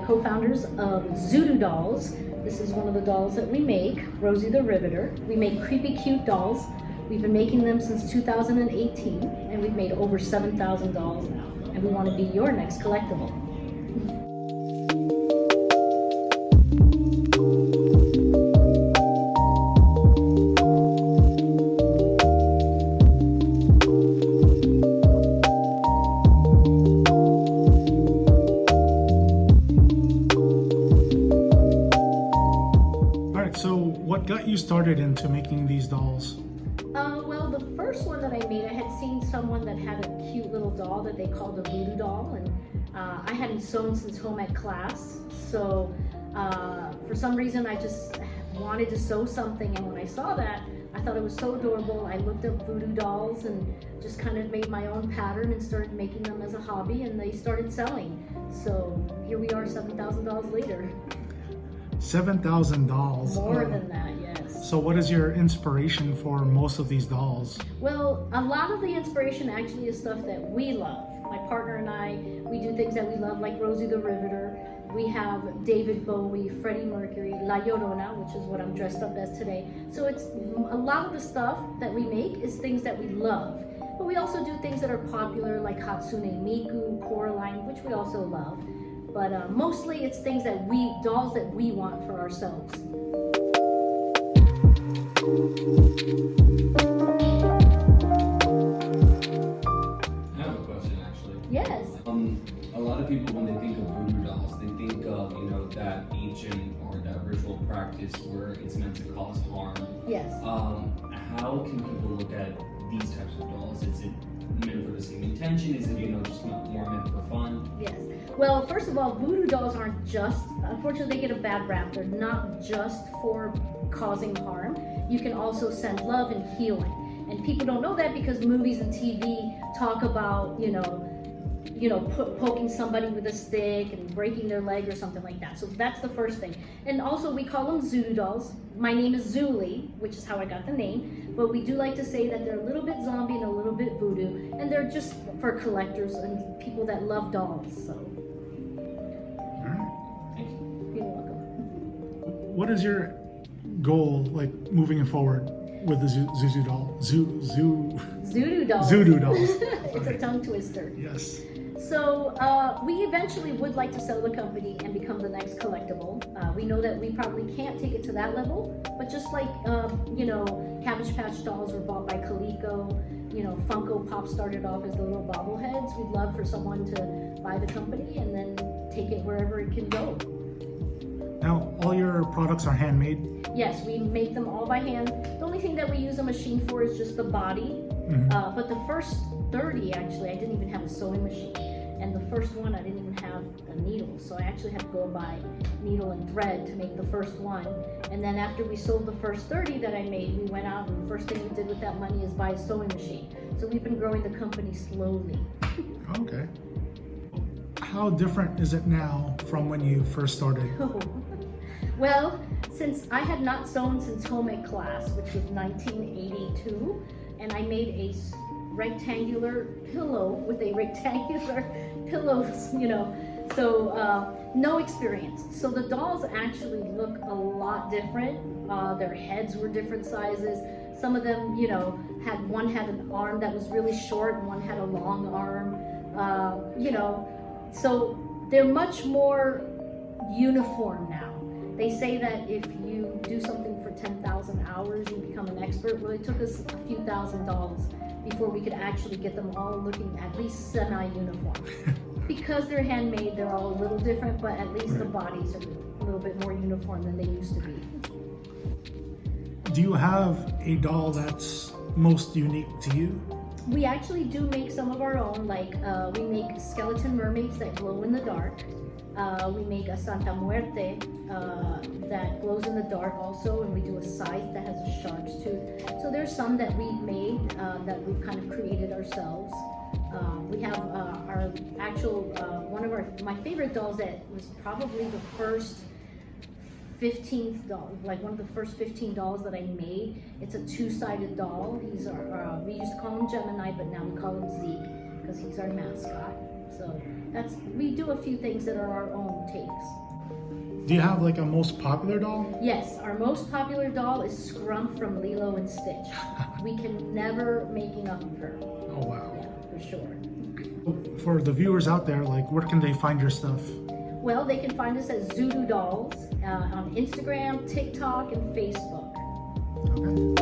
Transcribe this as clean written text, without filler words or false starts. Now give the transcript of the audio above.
co-founders of Zoodoo dolls. This is one of the dolls that we make, Rosie the Riveter. We make creepy cute dolls. We've been making them since 2018, and we've made over 7,000 dolls now. And we want to be your next collectible. So what got you started into making these dolls? Well, the first one that I made, I had seen someone that had a cute little doll that they called a voodoo doll, and I hadn't sewn since home ec class, so for some reason I just wanted to sew something, and when I saw that, I thought it was so adorable. I looked up voodoo dolls and just kind of made my own pattern and started making them as a hobby, and they started selling. So here we are 7,000 dolls later. 7,000 dolls. More than that, yes. So what is your inspiration for most of these dolls? Well, a lot of the inspiration actually is stuff that we love. My partner and I, we do things that we love, like Rosie the Riveter. We have David Bowie, Freddie Mercury, La Llorona, which is what I'm dressed up as today. So it's a lot of the stuff that we make is things that we love. But we also do things that are popular, like Hatsune Miku, Coraline, which we also love. But mostly it's things that dolls that we want for ourselves. I have a question actually. Yes. A lot of people when they think of voodoo dolls, they think of, that ancient or that ritual practice where it's meant to cause harm. Yes. How can people look at these types of dolls? Is it meant for the same intention? Is it, just more meant for fun? Yes. Well, first of all, voodoo dolls aren't just, unfortunately they get a bad rap. They're not just for causing harm. You can also send love and healing. And people don't know that because movies and TV talk about, poking somebody with a stick and breaking their leg or something like that. So that's the first thing. And also we call them Zoodoo dolls. My name is Zuli, which is how I got the name. But we do like to say that they're a little bit zombie and a little bit voodoo. And they're just for collectors and people that love dolls. So. Thank you. You're welcome. What is your goal, like, moving forward with the Zoodoo doll? Zoodoo dolls. Zoodoo dolls. It's a tongue twister. Yes. So we eventually would like to sell the company and become the next collectible. We know that we probably can't take it to that level, but just like, Cabbage Patch dolls were bought by Coleco, Funko Pop started off as the little bobbleheads. We'd love for someone to buy the company and then take it wherever it can go. Now, all your products are handmade? Yes, we make them all by hand. The only thing that we use a machine for is just the body. Mm-hmm. But the first 30, actually, I didn't even have a sewing machine. And the first one, I didn't even have a needle. So I actually had to go buy needle and thread to make the first one. And then after we sold the first 30 that I made, we went out and the first thing we did with that money is buy a sewing machine. So we've been growing the company slowly. Okay. How different is it now from when you first started? Well, since I had not sewn since home ec class, which was 1982, and I made a rectangular pillow with a rectangular pillows, so no experience. So the dolls actually look a lot different. Their heads were different sizes. Some of them, one had an arm that was really short and one had a long arm, so they're much more uniform now. They say that if you do something for 10,000 hours, you become an expert. Well, it took us a few $1,000s before we could actually get them all looking at least semi-uniform. Because they're handmade, they're all a little different, but at least the bodies are a little bit more uniform than they used to be. Do you have a doll that's most unique to you? We actually do make some of our own, like we make skeleton mermaids that glow in the dark. We make a Santa Muerte that glows in the dark also, and we do a scythe that has a shark's tooth. So there's some that we've made that we've kind of created ourselves. We have our actual, one of my favorite dolls that was probably the first 15th doll, like one of the first 15 dolls that I made. It's a two-sided doll. He's our, we used to call him Gemini, but now we call him Zeke because he's our mascot. So we do a few things that are our own takes. Do you have like a most popular doll? Yes, our most popular doll is Scrump from Lilo and Stitch. We can never make enough of her. Oh wow. Yeah, for sure. For the viewers out there, like where can they find your stuff? Well, they can find us at Zoodoo Dolls on Instagram, TikTok, and Facebook. Okay.